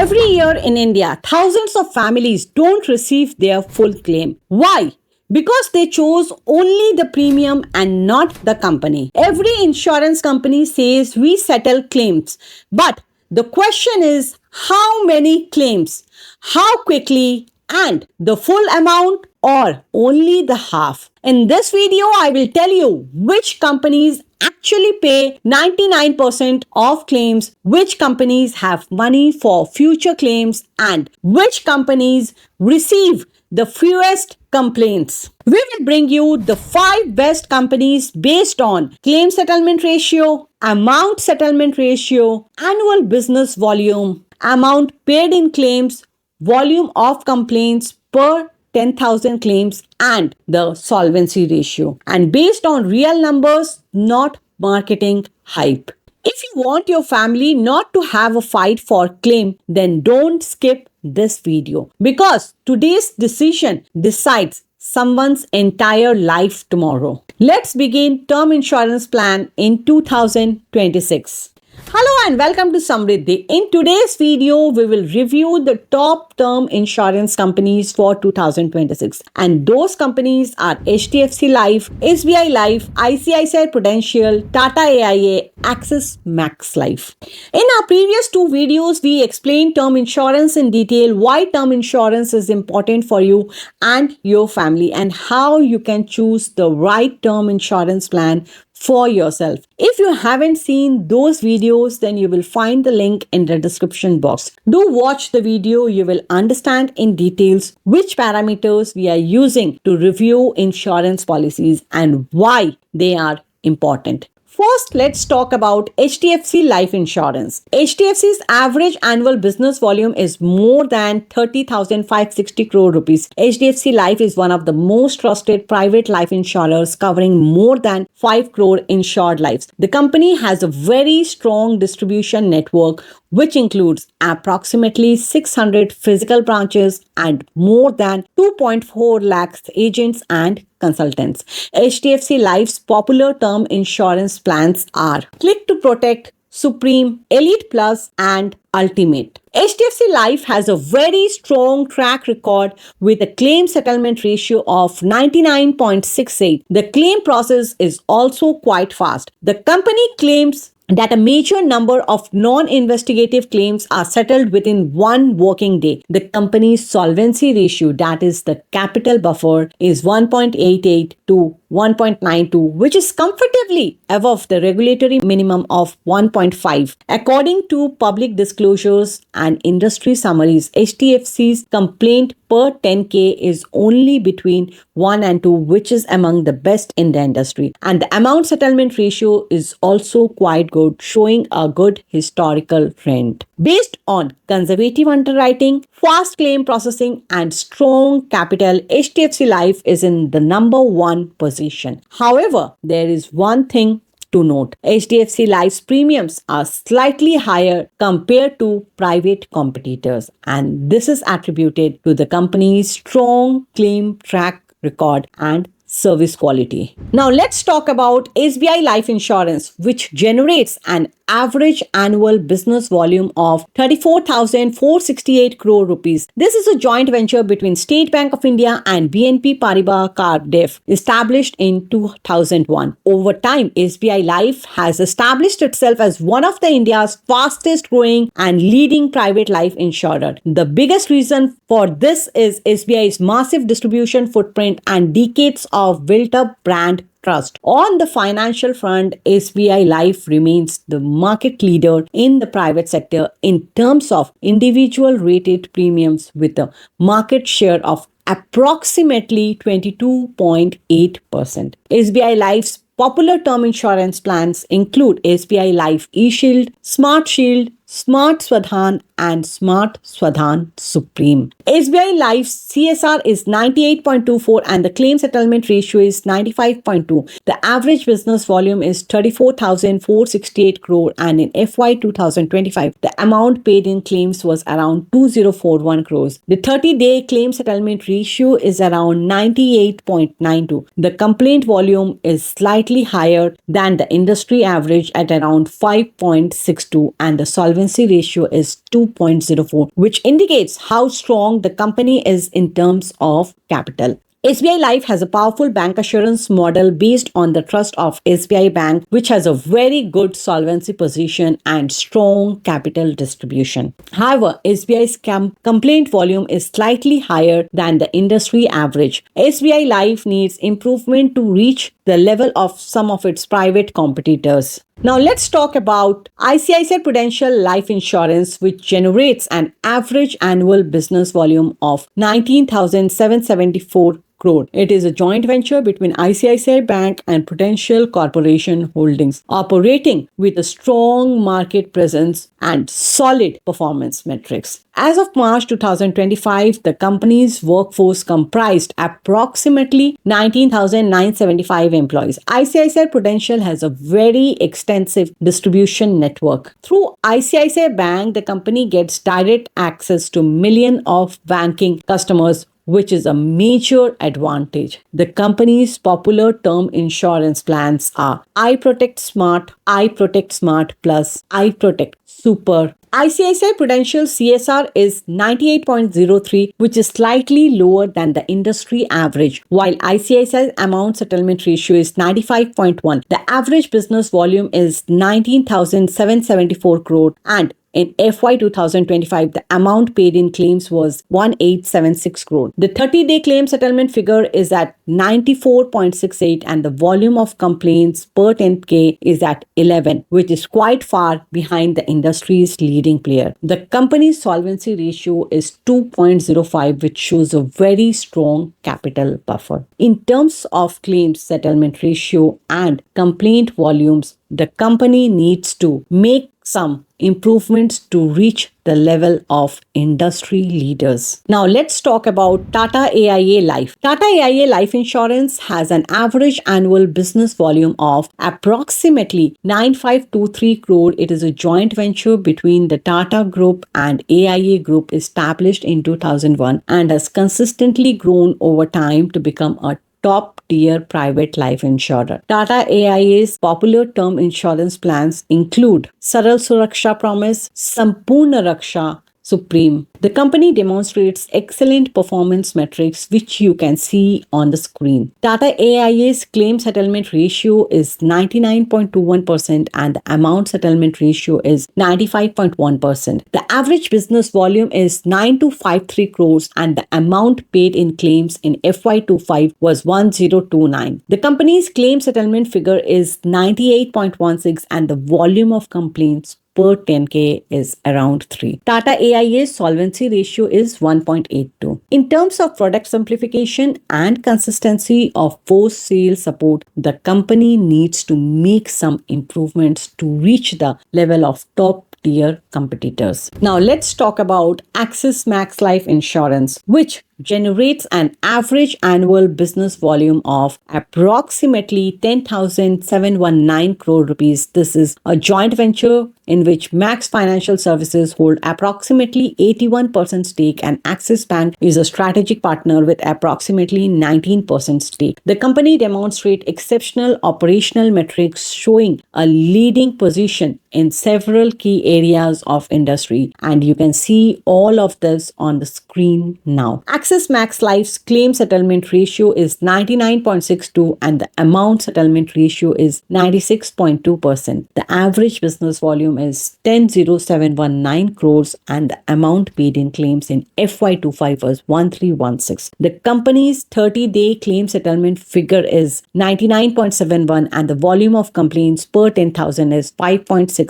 Every year in India, thousands of families don't receive their full claim. Why? Because they chose only the premium and not the company. Every insurance company says we settle claims. But the question is how many claims, how quickly, and the full amount or only the half. In this video, I will tell you which companies actually pay 99% of claims, which companies have money for future claims, and which companies receive the fewest complaints. We will bring you the 5 best companies based on claim settlement ratio, amount settlement ratio, annual business volume, amount paid in claims, volume of complaints per 10,000 claims, and the solvency ratio. And based on real numbers, not marketing hype. If you want your family not to have a fight for claim, then don't skip this video, because today's decision decides someone's entire life tomorrow. Let's begin term insurance plan in 2026. Hello and welcome to Samriddhi. In today's video, we will review the top term insurance companies for 2026. And those companies are HDFC Life, SBI Life, ICICI Prudential, Tata AIA, Axis Max Life. In our previous 2 videos, we explained term insurance in detail, why term insurance is important for you and your family, and how you can choose the right term insurance plan for yourself. If you haven't seen those videos, then you will find the link in the description box. Do watch the video. You will understand in details which parameters we are using to review insurance policies and why they are important. First, let's talk about HDFC Life Insurance. HDFC's average annual business volume is more than 30,560 crore rupees. HDFC Life is one of the most trusted private life insurers, covering more than 5 crore insured lives. The company has a very strong distribution network, which includes approximately 600 physical branches and more than 2.4 lakhs agents and consultants. HDFC Life's popular term insurance plans are Click to Protect, Supreme, Elite Plus, and Ultimate. HDFC Life has a very strong track record with a claim settlement ratio of 99.68. The claim process is also quite fast. The company claims that a major number of non-investigative claims are settled within 1 working day. The company's solvency ratio, that is the capital buffer, is 1.88 to 1.92, which is comfortably above the regulatory minimum of 1.5. According to public disclosures and industry summaries, HDFC's complaint per 10K is only between 1 and 2, which is among the best in the industry. And the amount settlement ratio is also quite good, showing a good historical trend. Based on conservative underwriting, fast claim processing, and strong capital, HDFC Life is in the number 1 position. However, there is one thing to note. HDFC Life's premiums are slightly higher compared to private competitors, and this is attributed to the company's strong claim track record and service quality. Now let's talk about SBI Life Insurance, which generates an average annual business volume of 34,468 crore rupees. This is a joint venture between State Bank of India and BNP Paribas Cardif, established in 2001. Over time, SBI Life has established itself as one of the India's fastest growing and leading private life insurer. The biggest reason for this is SBI's massive distribution footprint and decades of built-up brand trust. On the financial front, SBI Life remains the market leader in the private sector in terms of individual rated premiums, with a market share of approximately 22.8%. SBI Life's popular term insurance plans include SBI Life eShield, Smart Shield, Smart Swadhan, and Smart Swadhan Supreme. SBI Life's CSR is 98.24 and the claim settlement ratio is 95.2. The average business volume is 34,468 crore, and in FY 2025, the amount paid in claims was around 2041 crores. The 30-day claim settlement ratio is around 98.92. The complaint volume is slightly higher than the industry average at around 5.62, and the solvency solvency ratio is 2.04, which indicates how strong the company is in terms of capital. SBI Life has a powerful bank assurance model based on the trust of SBI Bank, which has a very good solvency position and strong capital distribution. However, SBI's complaint volume is slightly higher than the industry average. SBI Life needs improvement to reach the level of some of its private competitors. Now let's talk about ICICI Prudential Life Insurance, which generates an average annual business volume of 19,774 crore. It is a joint venture between ICICI Bank and Prudential Corporation Holdings, operating with a strong market presence and solid performance metrics. As of March 2025, the company's workforce comprised approximately 19,975 employees. ICICI Prudential has a very extensive distribution network. Through ICICI Bank, the company gets direct access to millions of banking customers, which is a major advantage. The company's popular term insurance plans are iProtect Smart, iProtect Smart Plus, iProtect Super. ICICI Prudential CSR is 98.03, which is slightly lower than the industry average, while ICICI's amount settlement ratio is 95.1. The average business volume is 19,774 crore, and in FY 2025, the amount paid in claims was 1876 crore. The 30-day claim settlement figure is at 94.68 and the volume of complaints per 10K is at 11, which is quite far behind the industry's leading player. The company's solvency ratio is 2.05, which shows a very strong capital buffer. In terms of claims settlement ratio and complaint volumes, the company needs to make some improvements to reach the level of industry leaders. Now let's talk about Tata AIA Life. Tata AIA Life Insurance has an average annual business volume of approximately 9523 crore. It is a joint venture between the Tata Group and AIA Group, established in 2001 and has consistently grown over time to become a top-tier private life insurer. Tata AIA's popular term insurance plans include Saral Suraksha Promise, Sampurna Raksha, Supreme. The company demonstrates excellent performance metrics, which you can see on the screen. Tata AIA's claim settlement ratio is 99.21% and the amount settlement ratio is 95.1%. The average business volume is 9253 crores and the amount paid in claims in FY25 was 1029. The company's claim settlement figure is 98.16 and the volume of complaints per 10K is around 3. Tata AIA's solvency ratio is 1.82. In terms of product simplification and consistency of post-sale support, the company needs to make some improvements to reach the level of top-tier competitors. Now let's talk about Axis Max Life Insurance, which generates an average annual business volume of approximately 10,719 crore rupees. This is a joint venture in which Max Financial Services hold approximately 81% stake and Axis Bank is a strategic partner with approximately 19% stake. The company demonstrates exceptional operational metrics showing a leading position in several key areas of industry, and you can see all of this on the screen now. Axis Max Life's claim settlement ratio is 99.62 and the amount settlement ratio is 96.2%. The average business volume is 10,0719 crores and the amount paid in claims in FY25 was 1316. The company's 30-day claim settlement figure is 99.71 and the volume of complaints per 10,000 is 5.67.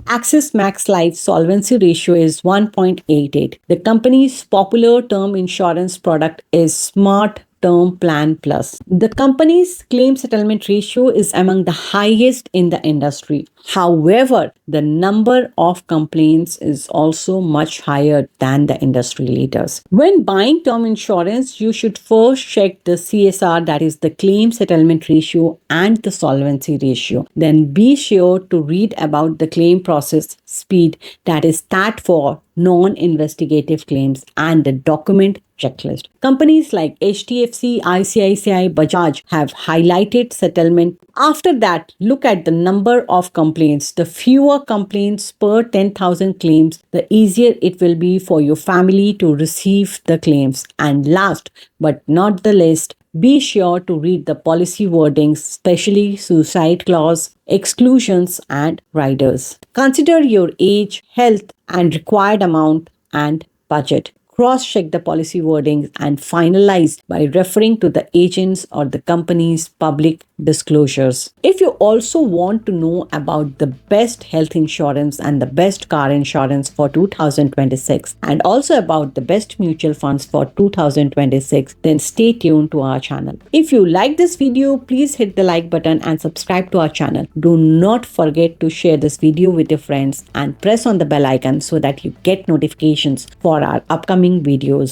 Axis Max Life's solvency ratio is 1.88. The company's popular term insurance product is Smart Term Plan Plus. The company's claim settlement ratio is among the highest in the industry. However, the number of complaints is also much higher than the industry leaders. When buying term insurance, you should first check the CSR, that is the claim settlement ratio, and the solvency ratio. Then be sure to read about the claim process speed, that is STAT for non-investigative claims, and the document checklist. Companies like HDFC, ICICI, Bajaj have highlighted settlement. After that, look at the number of complaints. The fewer complaints per 10,000 claims, the easier it will be for your family to receive the claims. And last but not the least, be sure to read the policy wordings, especially suicide clause, exclusions, and riders. Consider your age, health, and required amount and budget. Cross-check the policy wordings and finalize by referring to the agent's or the company's public disclosures. If you also want to know about the best health insurance and the best car insurance for 2026 and also about the best mutual funds for 2026, then stay tuned to our channel. If you like this video, please hit the like button and subscribe to our channel. Do not forget to share this video with your friends and press on the bell icon so that you get notifications for our upcoming videos.